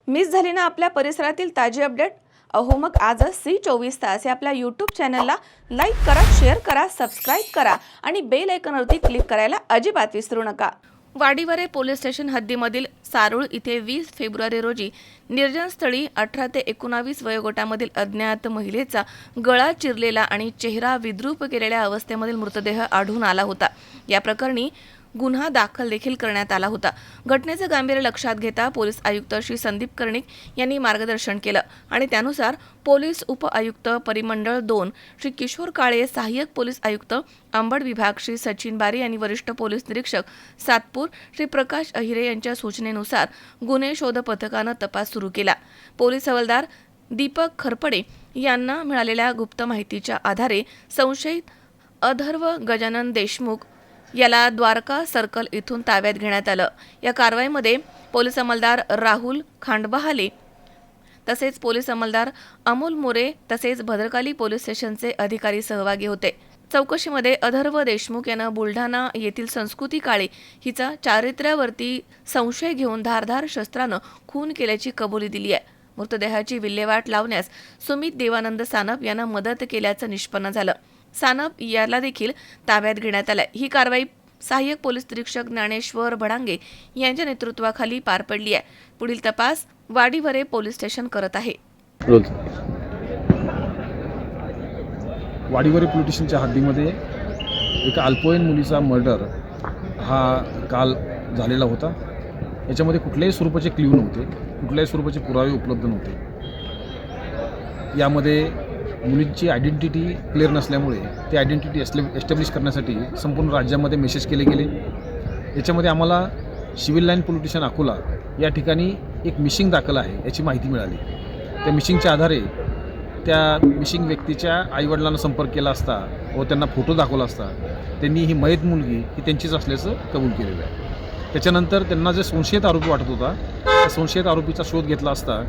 Miss झाली ना आपल्या परिसरातील ताजी अपडेट? अहो मग आजच C24 तास या आपल्या YouTube चॅनलला लाईक करा, शेअर करा, सबस्क्राईब करा आणि बेल आयकॉनवरती क्लिक करायला अजिबात विसरू नका। वाडीवरे पोलीस स्टेशन हद्दीमधील सारूळ इथे 20 फेब्रुवारी रोजी निर्जनस्थळी 18 ते 19 वयोगटामधील अज्ञात महिलेचा गळा चिरलेला आणि चेहरा विद्रूप केलेल्या अवस्थेमधील मृतदेह आढळून आला होता। या प्रकरणी गुन्हा दाखल देखील करण्यात आला होता। घटनेचे गांभीर्य लक्षात घेता पोलीस आयुक्त श्री संदीप कर्णिक यांनी मार्गदर्शन केलं आणि त्यानुसार पोलीस उप आयुक्त परिमंडळ 2 श्री किशोर काळे, सहाय्यक पोलीस आयुक्त अंबड विभाग श्री सचिन बारी आणि वरिष्ठ पोलीस निरीक्षक सातपूर श्री प्रकाश अहिरे यांच्या सूचनेनुसार गुन्हे शोध पथकानं तपास सुरू केला। पोलीस हवालदार दीपक खरपडे यांना मिळालेल्या गुप्त माहितीच्या आधारे संशयित अथर्व गजानन देशमुख याला द्वारका सर्कल इथून ताब्यात घेण्यात आलं। या कारवाईमध्ये पोलीस अंमलदार राहुल खांडबहाले तसेच पोलीस अंमलदार अमोल मोरे तसेच भद्रकाली पोलीस स्टेशनचे अधिकारी सहभागी होते। चौकशीमध्ये अथर्व देशमुख यानं बुलढाणा येथील संस्कृती काळे हिचा चारित्र्यावरती संशय घेऊन धारधार शस्त्रानं खून केल्याची कबुली दिली आहे। मृतदेहाची विल्हेवाट लावण्यास सुमित देवानंद सानप यांना मदत केल्याचं निष्पन्न झालं। सानप याला देखील ताब्यात घेण्यात आलं। ही कारवाई सहाय्यक पोलीस निरीक्षक ज्ञानेश्वर भडांगे यांच्या नेतृत्वाखाली पार पडली आहे। पुढील तपास वाडीवरे पोलीस स्टेशन करत आहे। वाडीवरे पोलीस स्टेशनच्या हद्दीमध्ये एका अल्पवयीन मुलीचा मर्डर हा काल झालेला होता। याच्यामध्ये कुठल्याही स्वरूपाचे क्ल्यू नव्हते, कुठल्याही स्वरूपाचे पुरावे उपलब्ध नव्हते। यामध्ये मुलींची आयडेंटिटी क्लिअर नसल्यामुळे ती आयडेंटिटी एस्टॅब्लिश करण्यासाठी संपूर्ण राज्यामध्ये मेसेज केले गेले। याच्यामध्ये आम्हाला civil line police station Akola या ठिकाणी एक मिसिंग दाखल आहे याची माहिती मिळाली। त्या मिसिंगच्या आधारे त्या मिसिंग व्यक्तीच्या आईवडिलांना संपर्क केला असता व त्यांना फोटो दाखवला असता त्यांनी ही मयत मुलगी ही त्यांचीच असल्याचं कबूल केलेलं आहे। त्याच्यानंतर त्यांना जे संशयित आरोपी वाटत होता त्या संशयित आरोपीचा शोध घेतला असता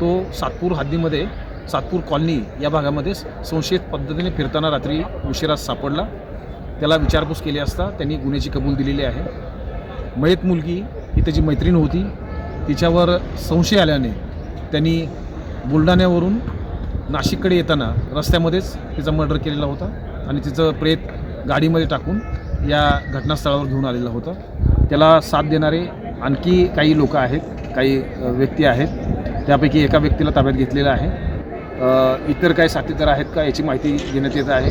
तो सातपूर हद्दीमध्ये सातपूर कॉलनी या भागामध्ये संशयित पद्धतीने फिरताना रात्री उशिरा सापडला। त्याला विचारपूस केली असता त्यांनी गुन्ह्याची कबूल दिलेली आहे। मयत मुलगी ही त्याची मैत्रीण होती, तिच्यावर संशय आल्याने त्यांनी बुलढाण्यावरून नाशिककडे येताना रस्त्यामध्येच तिचा मर्डर केलेला होता आणि तिचं प्रेत गाडीमध्ये टाकून या घटनास्थळावर घेऊन आलेला होता। त्याला साथ देणारे आणखी काही लोक आहेत, काही व्यक्ती आहेत, त्यापैकी एका व्यक्तीला ताब्यात घेतलेलं आहे। इतर काही साथीदार आहेत का याची माहिती देण्यात येत आहे।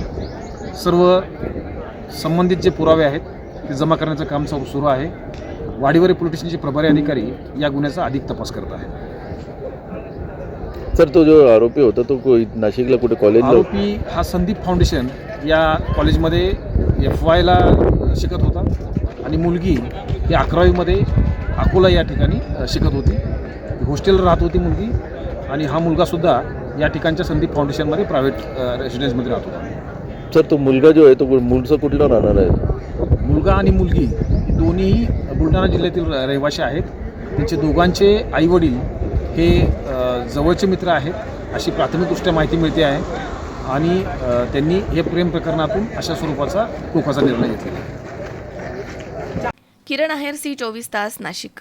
सर्व संबंधित जे पुरावे आहेत ते जमा करण्याचं काम सुरू आहे। वाडीवरे पोलीस स्टेशनचे प्रभारी अधिकारी या गुन्ह्याचा अधिक तपास करत आहेत। सर, तो जो आरोपी होता तो नाशिकला कुठे कॉलेजला? आरोपी हा संदीप फाउंडेशन या कॉलेजमध्ये FYला शिकत होता आणि मुलगी ही 11वीमध्ये अकोला या ठिकाणी शिकत होती। हॉस्टेलला राहत होती मुलगी आणि हा मुलगासुद्धा या ठिकाणच्या संदीप फाउंडेशनमध्ये प्रायव्हेट रेसिडेन्समध्ये राहत होता। सर, तो मुलगा जो आहे तो मूळचा कुठला राहणार आहे? मुलगा आणि मुलगी दोन्ही बुलढाणा जिल्ह्यातील रहिवासी आहेत। त्यांचे दोघांचे आईवडील हे जवळचे मित्र आहेत अशी प्राथमिकदृष्ट्या माहिती मिळते आहे आणि त्यांनी हे प्रेम प्रकरणातून अशा स्वरूपाचा टोकाचा निर्णय घेतलेला आहे। किरण आहेर, C24 तास, नाशिक।